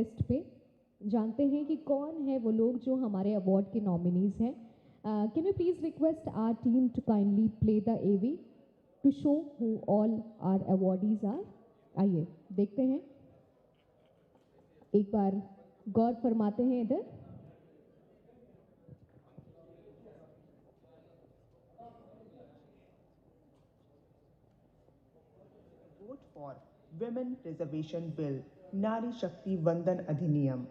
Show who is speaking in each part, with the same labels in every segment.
Speaker 1: List पे जानते हैं कि कौन है वो लोग जो हमारे अवार्ड के नॉमिनीज हैं। Can you please request our team to kindly play the AV to show who all our awardees are. आइए देखते हैं, एक बार गौर फरमाते हैं इधर।
Speaker 2: Vote for Women Reservation Bill, Nari Shakti Vandan Adhiniyam.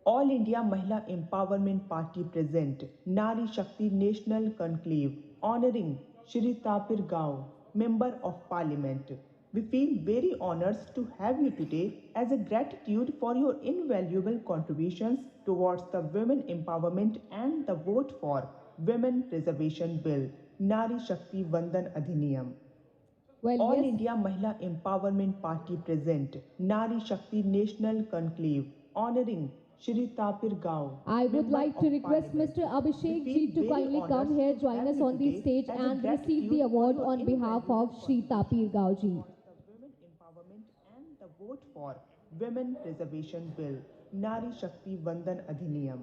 Speaker 2: All India Mahila Empowerment Party present Nari Shakti National Conclave honoring Shri Tapir Gao, Member of Parliament. We feel very honored to have you today as a gratitude for your invaluable contributions towards the women empowerment and the vote for Women Reservation Bill, Nari Shakti Vandan Adhiniyam.
Speaker 1: Well,
Speaker 2: All
Speaker 1: yes.
Speaker 2: India Mahila Empowerment Party present Nari Shakti National Conclave honoring Shri Tapir Gao.
Speaker 1: I would like to request Mr. Abhishek ji to kindly come here, join us on the stage and receive the award on behalf of Shri Tapir Gao ji.
Speaker 2: Women Empowerment and the vote for Women Reservation Bill, Nari Shakti Vandan Adhiniyam.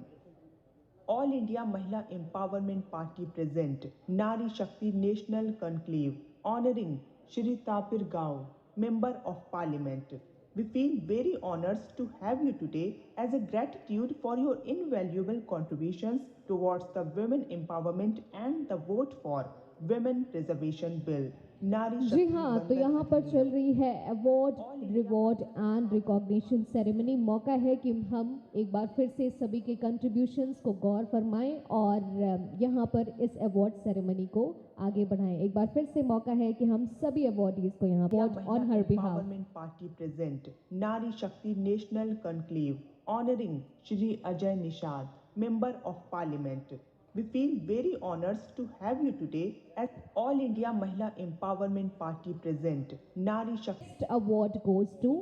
Speaker 2: All India Mahila Empowerment Party present Nari Shakti National Conclave honoring Shri Tapir Gao, Member of Parliament. We feel very honored to have you today as a gratitude for your invaluable contributions towards the women empowerment and the vote for Women Reservation Bill.
Speaker 1: जी हाँ, तो यहाँ पर चल रही है award reward and recognition ceremony. मौका है कि हम एक बार फिर से सभी के कंट्रीब्यूशंस को गौर फरमाएं और यहाँ पर इस अवार्ड सेरेमनी को आगे बढ़ाएं। एक बार फिर से मौका है कि हम सभी अवार्डीज को यहाँ पर on her behalf
Speaker 2: party present नारी शक्ति national conclave honouring Shri Ajay Nishad, member of parliament. We feel very honored to have you today as All India Mahila Empowerment Party present Nari Shakti
Speaker 1: award goes to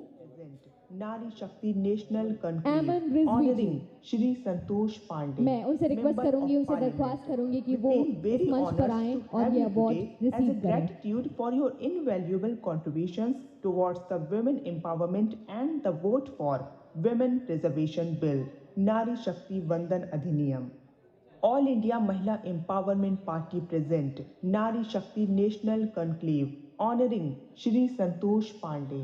Speaker 2: Nari Shakti National Conclave honoring Shri Santosh Pandey.
Speaker 1: मैं उनसे request करूंगी, उनसे दरख्वास्त करूंगी कि वो इस मंच पर आएं और ये अवार्ड रिसीव करें.
Speaker 2: Gratitude for your invaluable contributions towards the women empowerment and the vote for Women Reservation Bill, Nari Shakti Vandan Adhiniyam. All India Mahila Empowerment Party present Nari Shakti National Conclave honoring Shri Santosh Pandey,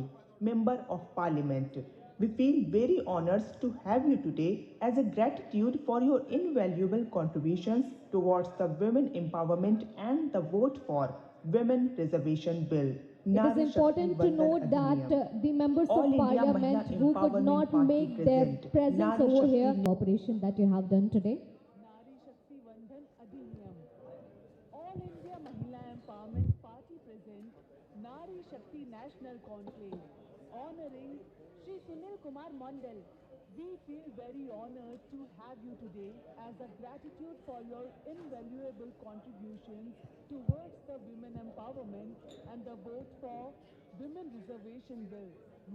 Speaker 2: Member of Parliament. We feel very honored to have you today as a gratitude for your invaluable contributions towards the women empowerment and the vote for Women Reservation Bill.
Speaker 1: It is important to note that the members of Parliament who could not make their presence over here, operation that you have done today.
Speaker 3: All India Mahila Empowerment Party present Nari Shakti National Conclave honoring Shri Sunil Kumar Mandal. We feel very honored to have you today as a gratitude for your invaluable contributions towards the women empowerment and the vote for Women Reservation Bill,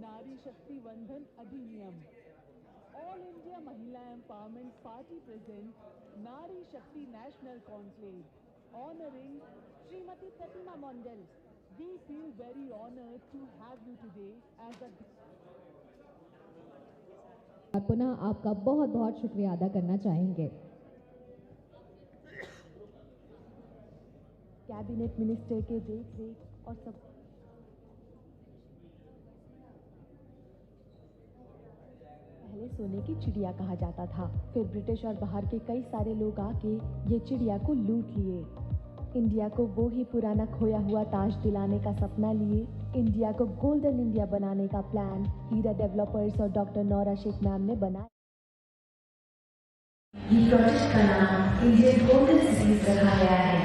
Speaker 3: Nari Shakti Vandan Adhiniyam. All India Mahila Empowerment Party present Nari Shakti National Conclave honoring Srimati Pratima Mandal. We feel very honored to have you today as a
Speaker 1: पुनः आपका बहुत बहुत शुक्रिया अदा करना चाहेंगे.
Speaker 3: Cabinet minister के देखरेख और सब पहले सोने की चिड़िया कहा जाता था, फिर ब्रिटिश और बाहर के कई सारे लोग आके ये चिड़िया को लूट लिए. इंडिया को वो ही पुराना खोया हुआ ताज दिलाने का सपना लिए इंडिया को गोल्डन इंडिया बनाने का प्लान हीरा डेवलपर्स और डॉक्टर नौरा शेख मैम ने बनाया.
Speaker 4: ये प्रोजेक्ट का नाम इंडियन गोल्डन सिटीज रखा गया है.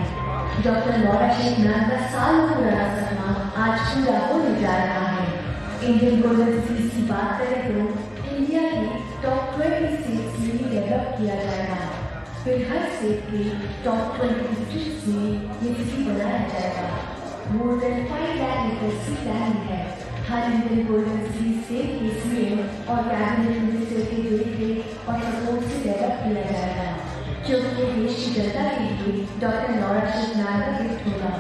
Speaker 4: डॉक्टर नौरा शेख मैम का सालों पुराना सपना आज पूरा होने जा रहा है. इंडियन गोल्डन सिटीज की बात करें तो इंडिया के टॉप 20 स्टेट्स में डेवलप किया जाएगा. फिर हर स्टेट के टॉप 20 डिस्ट्रिक्ट्स में ये सिटी बनाया जाएगा. मोर देन 5 लाख एकर्स की प्लानिंग है. हर इंडियन गोल्डन सिटी स्टेट के सीएम और कैबिनेट मिनिस्टर के देखरेख और सपोर्ट से डेवलप किया जाएगा, क्योंकि देश की जनता के लिए डॉक्टर नौरा शेख मैम का गिफ्ट होगा.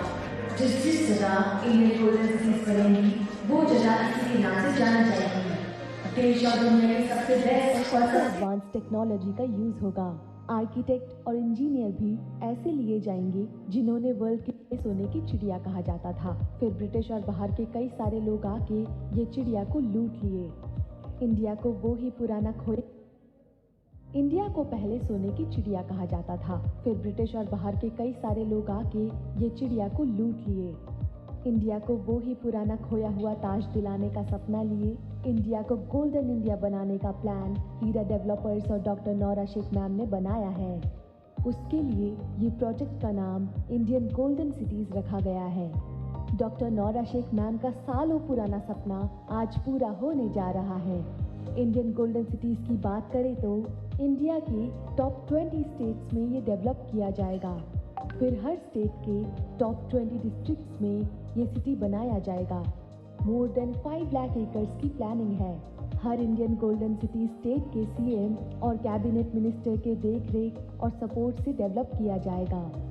Speaker 4: जिस जगह इंडियन गोल्डन सिटीज बनेंगी वो जगह इसी के नाम से जाना जाएगी. देश और दुनिया के सबसे बेस्ट और
Speaker 5: एडवांस टेक्नोलॉजी का यूज होगा। आर्किटेक्ट और इंजीनियर भी ऐसे लिए जाएंगे जिन्होंने वर्ल्ड के सोने की चिड़िया कहा जाता था। फिर ब्रिटिश और बाहर के कई सारे लोग आके ये चिड़िया को लूट लिए। इंडिया को वो ही पुराना इंडिया को पहले सोने की चिड़िया कहा जाता था। फिर ब्रिटिश और बाहर के कई सारे लोग आके ये चिड़िया को लूट लिए। इंडिया को वो ही पुराना खोया हुआ ताज दिलाने का सपना लिए। इंडिया को गोल्डन इंडिया बनाने का प्लान हीरा डेवलपर्स और डॉक्टर नौरा शेख मैम ने बनाया है। उसके लिए ये प्रोजेक्ट का नाम इंडियन गोल्डन सिटीज रखा गया है। डॉक्टर नौरा शेख मैम का सालों पुराना सपना आज पूरा होने जा रहा है। इंडियन गोल्डन सिटीज की बात करें तो इंडिया के टॉप 20 स्टेट्स में ये डेवलप किया जाएगा। फिर हर स्टेट के टॉप 20 डिस्ट्रिक्ट्स में ये सिटी बनाया जाएगा। मोर देन 5 लाख एकर्स की प्लानिंग है। हर इंडियन गोल्डन सिटी स्टेट के सीएम और कैबिनेट मिनिस्टर के देखरेख और सपोर्ट से डेवलप किया जाएगा।